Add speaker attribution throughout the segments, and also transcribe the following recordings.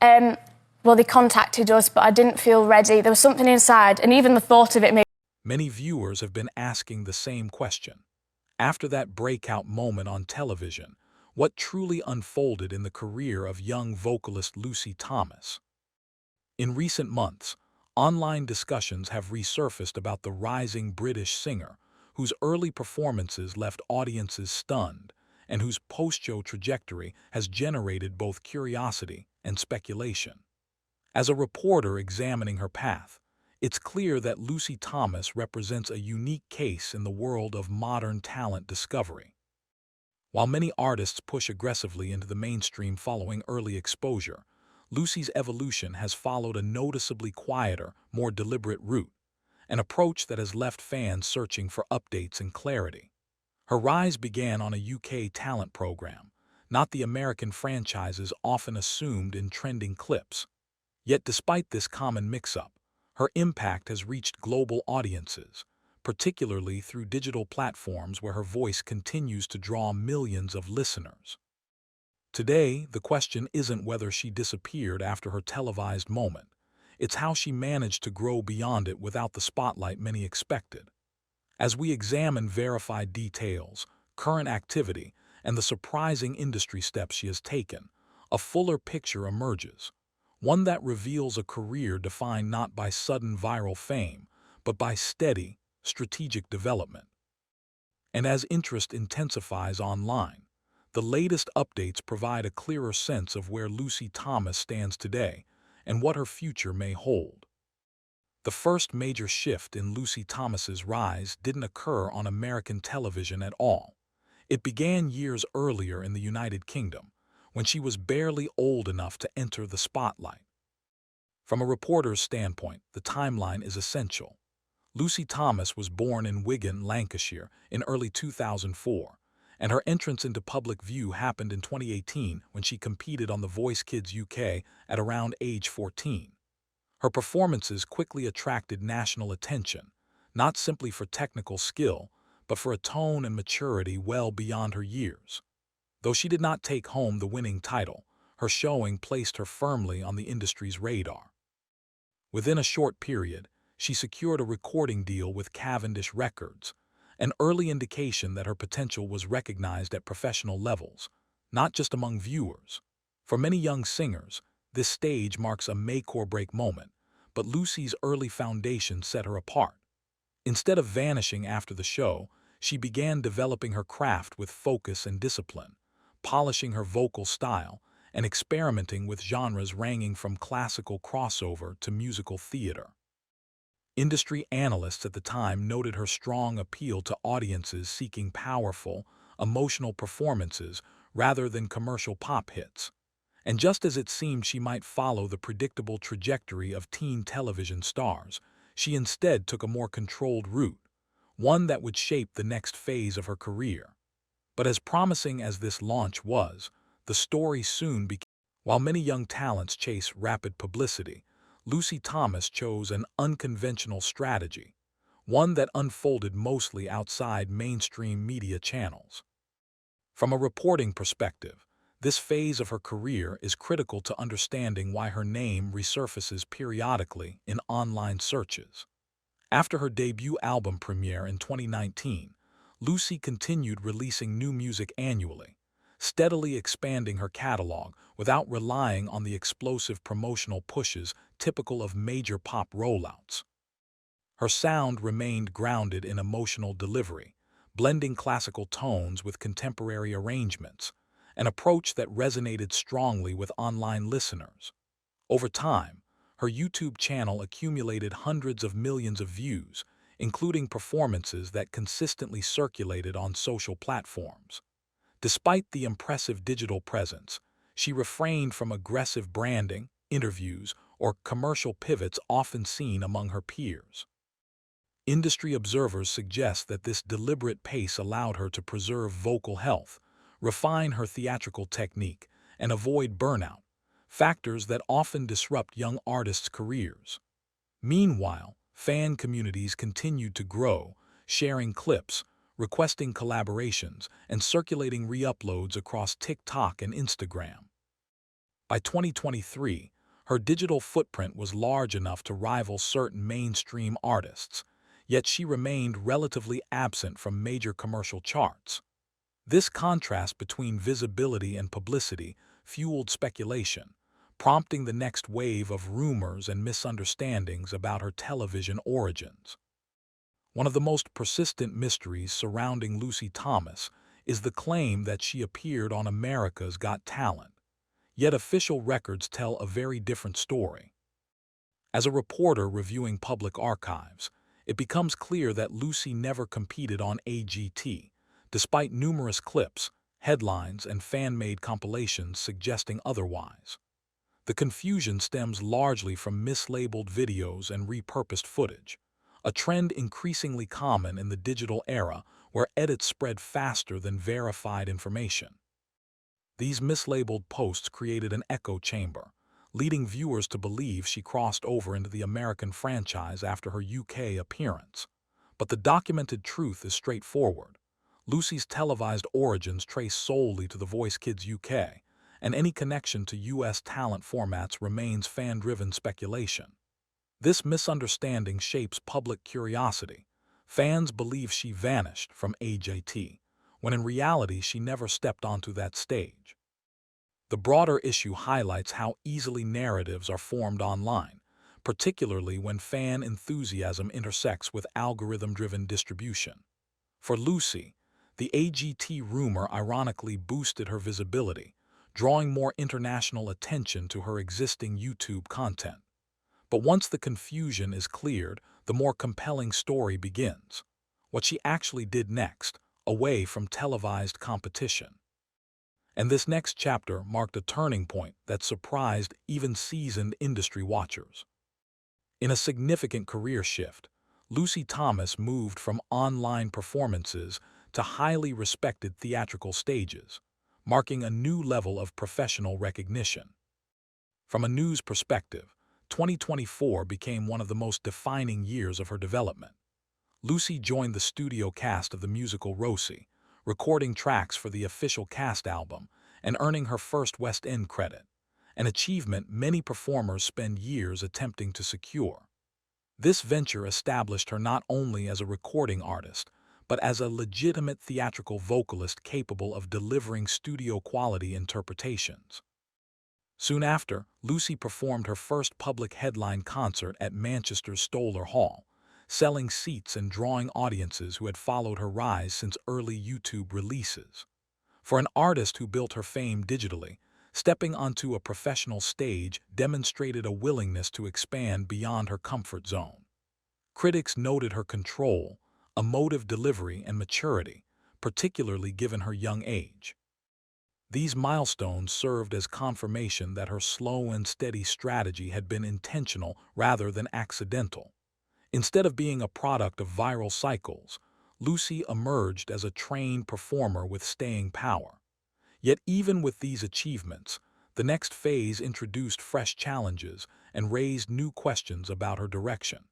Speaker 1: Well, they contacted us, but I didn't feel ready. There was something inside, and even the thought of it made...
Speaker 2: Many viewers have been asking the same question. After that breakout moment on television, what truly unfolded in the career of young vocalist Lucy Thomas? In recent months, online discussions have resurfaced about the rising British singer, whose early performances left audiences stunned, and whose post-show trajectory has generated both curiosity and speculation. As a reporter examining her path, it's clear that Lucy Thomas represents a unique case in the world of modern talent discovery. While many artists push aggressively into the mainstream following early exposure, Lucy's evolution has followed a noticeably quieter, more deliberate route, an approach that has left fans searching for updates and clarity. Her rise began on a UK talent program, not the American franchises often assumed in trending clips. Yet despite this common mix-up, her impact has reached global audiences, particularly through digital platforms where her voice continues to draw millions of listeners. Today, the question isn't whether she disappeared after her televised moment. It's how she managed to grow beyond it without the spotlight many expected. As we examine verified details, current activity, and the surprising industry steps she has taken, a fuller picture emerges, one that reveals a career defined not by sudden viral fame, but by steady, strategic development. And as interest intensifies online, the latest updates provide a clearer sense of where Lucy Thomas stands today and what her future may hold. The first major shift in Lucy Thomas's rise didn't occur on American television at all. It began years earlier in the United Kingdom, when she was barely old enough to enter the spotlight. From a reporter's standpoint, the timeline is essential. Lucy Thomas was born in Wigan, Lancashire, in early 2004, and her entrance into public view happened in 2018 when she competed on The Voice Kids UK at around age 14. Her performances quickly attracted national attention, not simply for technical skill, but for a tone and maturity well beyond her years. Though she did not take home the winning title, her showing placed her firmly on the industry's radar. Within a short period, she secured a recording deal with Cavendish Records, an early indication that her potential was recognized at professional levels, not just among viewers. For many young singers, this stage marks a make-or-break moment, but Lucy's early foundation set her apart. Instead of vanishing after the show, she began developing her craft with focus and discipline, polishing her vocal style, and experimenting with genres ranging from classical crossover to musical theater. Industry analysts at the time noted her strong appeal to audiences seeking powerful, emotional performances rather than commercial pop hits. And just as it seemed she might follow the predictable trajectory of teen television stars, she instead took a more controlled route, one that would shape the next phase of her career. But as promising as this launch was, the story soon became. While many young talents chase rapid publicity, Lucy Thomas chose an unconventional strategy, one that unfolded mostly outside mainstream media channels. From a reporting perspective, this phase of her career is critical to understanding why her name resurfaces periodically in online searches. After her debut album premiere in 2019, Lucy continued releasing new music annually, steadily expanding her catalog without relying on the explosive promotional pushes typical of major pop rollouts. Her sound remained grounded in emotional delivery, blending classical tones with contemporary arrangements, an approach that resonated strongly with online listeners. Over time, her YouTube channel accumulated hundreds of millions of views, including performances that consistently circulated on social platforms. Despite the impressive digital presence, she refrained from aggressive branding, interviews, or commercial pivots often seen among her peers. Industry observers suggest that this deliberate pace allowed her to preserve vocal health, refine her theatrical technique, and avoid burnout, factors that often disrupt young artists' careers. Meanwhile, fan communities continued to grow, sharing clips, requesting collaborations, and circulating re-uploads across TikTok and Instagram. By 2023, her digital footprint was large enough to rival certain mainstream artists, yet she remained relatively absent from major commercial charts. This contrast between visibility and publicity fueled speculation, prompting the next wave of rumors and misunderstandings about her television origins. One of the most persistent mysteries surrounding Lucy Thomas is the claim that she appeared on America's Got Talent, yet official records tell a very different story. As a reporter reviewing public archives, it becomes clear that Lucy never competed on AGT, despite numerous clips, headlines, and fan-made compilations suggesting otherwise. The confusion stems largely from mislabeled videos and repurposed footage, a trend increasingly common in the digital era where edits spread faster than verified information. These mislabeled posts created an echo chamber, leading viewers to believe she crossed over into the American franchise after her UK appearance. But the documented truth is straightforward. Lucy's televised origins trace solely to The Voice Kids UK, and any connection to US talent formats remains fan-driven speculation. This misunderstanding shapes public curiosity. Fans believe she vanished from AGT, when in reality she never stepped onto that stage. The broader issue highlights how easily narratives are formed online, particularly when fan enthusiasm intersects with algorithm-driven distribution. For Lucy, the AGT rumor ironically boosted her visibility, drawing more international attention to her existing YouTube content. But once the confusion is cleared, the more compelling story begins. What she actually did next, away from televised competition. And this next chapter marked a turning point that surprised even seasoned industry watchers. In a significant career shift, Lucy Thomas moved from online performances to highly respected theatrical stages, marking a new level of professional recognition. From a news perspective, 2024 became one of the most defining years of her development. Lucy joined the studio cast of the musical Rosie, recording tracks for the official cast album and earning her first West End credit, an achievement many performers spend years attempting to secure. This venture established her not only as a recording artist, but as a legitimate theatrical vocalist capable of delivering studio-quality interpretations. Soon after, Lucy performed her first public headline concert at Manchester's Stoller Hall, selling seats and drawing audiences who had followed her rise since early YouTube releases. For an artist who built her fame digitally, stepping onto a professional stage demonstrated a willingness to expand beyond her comfort zone. Critics noted her control, emotive delivery, and maturity, particularly given her young age. These milestones served as confirmation that her slow and steady strategy had been intentional rather than accidental. Instead of being a product of viral cycles, Lucy emerged as a trained performer with staying power. Yet even with these achievements, the next phase introduced fresh challenges and raised new questions about her direction.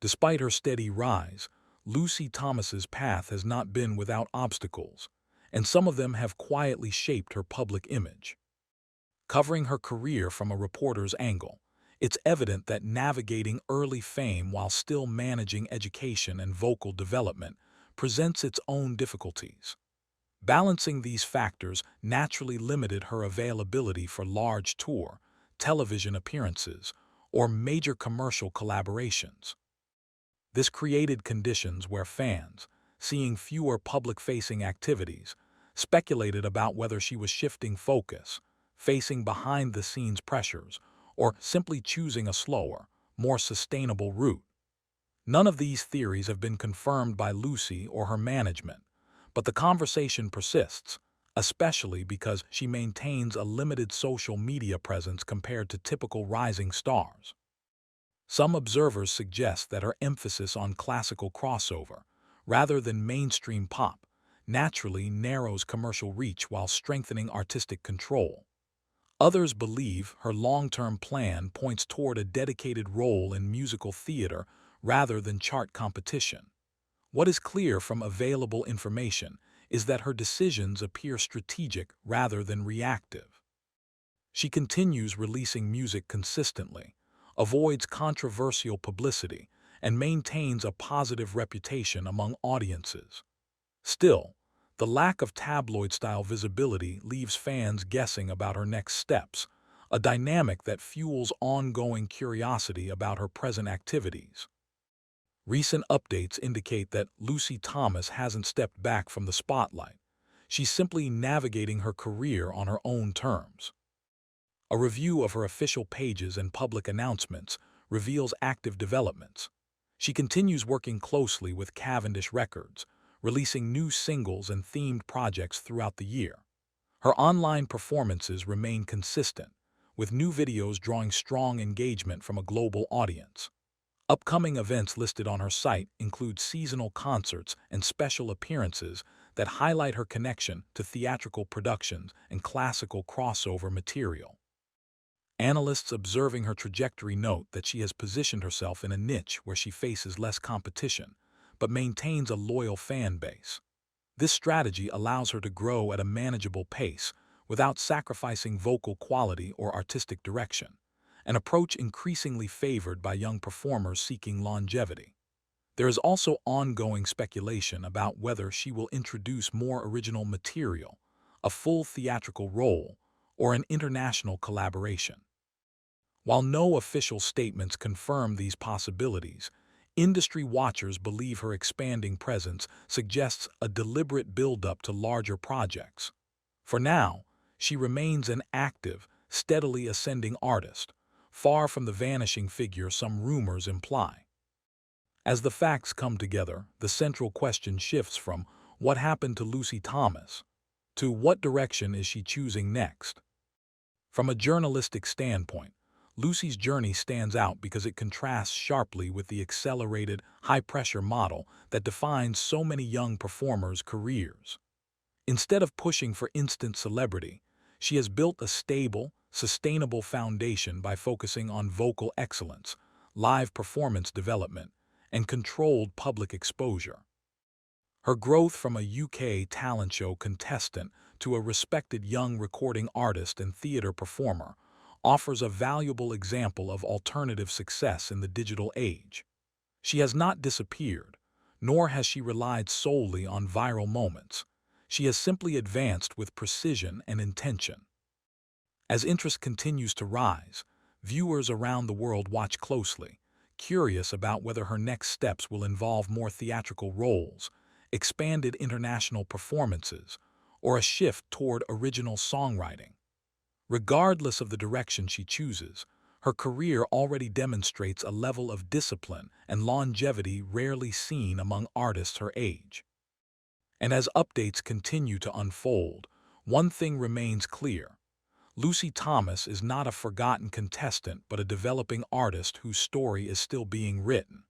Speaker 2: Despite her steady rise, Lucy Thomas's path has not been without obstacles, and some of them have quietly shaped her public image. Covering her career from a reporter's angle, it's evident that navigating early fame while still managing education and vocal development presents its own difficulties. Balancing these factors naturally limited her availability for large tour, television appearances, or major commercial collaborations. This created conditions where fans, seeing fewer public-facing activities, speculated about whether she was shifting focus, facing behind-the-scenes pressures, or simply choosing a slower, more sustainable route. None of these theories have been confirmed by Lucy or her management, but the conversation persists, especially because she maintains a limited social media presence compared to typical rising stars. Some observers suggest that her emphasis on classical crossover, rather than mainstream pop, naturally narrows commercial reach while strengthening artistic control. Others believe her long-term plan points toward a dedicated role in musical theater rather than chart competition. What is clear from available information is that her decisions appear strategic rather than reactive. She continues releasing music consistently, avoids controversial publicity, and maintains a positive reputation among audiences. Still, the lack of tabloid-style visibility leaves fans guessing about her next steps, a dynamic that fuels ongoing curiosity about her present activities. Recent updates indicate that Lucy Thomas hasn't stepped back from the spotlight. She's simply navigating her career on her own terms. A review of her official pages and public announcements reveals active developments. She continues working closely with Cavendish Records, releasing new singles and themed projects throughout the year. Her online performances remain consistent, with new videos drawing strong engagement from a global audience. Upcoming events listed on her site include seasonal concerts and special appearances that highlight her connection to theatrical productions and classical crossover material. Analysts observing her trajectory note that she has positioned herself in a niche where she faces less competition, but maintains a loyal fan base. This strategy allows her to grow at a manageable pace without sacrificing vocal quality or artistic direction, an approach increasingly favored by young performers seeking longevity. There is also ongoing speculation about whether she will introduce more original material, a full theatrical role, or an international collaboration. While no official statements confirm these possibilities, industry watchers believe her expanding presence suggests a deliberate build-up to larger projects. For now, she remains an active, steadily ascending artist, far from the vanishing figure some rumors imply. As the facts come together, the central question shifts from what happened to Lucy Thomas to what direction is she choosing next. From a journalistic standpoint, Lucy's journey stands out because it contrasts sharply with the accelerated, high-pressure model that defines so many young performers' careers. Instead of pushing for instant celebrity, she has built a stable, sustainable foundation by focusing on vocal excellence, live performance development, and controlled public exposure. Her growth from a UK talent show contestant to a respected young recording artist and theater performer offers a valuable example of alternative success in the digital age. She has not disappeared, nor has she relied solely on viral moments. She has simply advanced with precision and intention. As interest continues to rise, viewers around the world watch closely, curious about whether her next steps will involve more theatrical roles, expanded international performances, or a shift toward original songwriting. Regardless of the direction she chooses, her career already demonstrates a level of discipline and longevity rarely seen among artists her age. And as updates continue to unfold, one thing remains clear. Lucy Thomas is not a forgotten contestant but a developing artist whose story is still being written.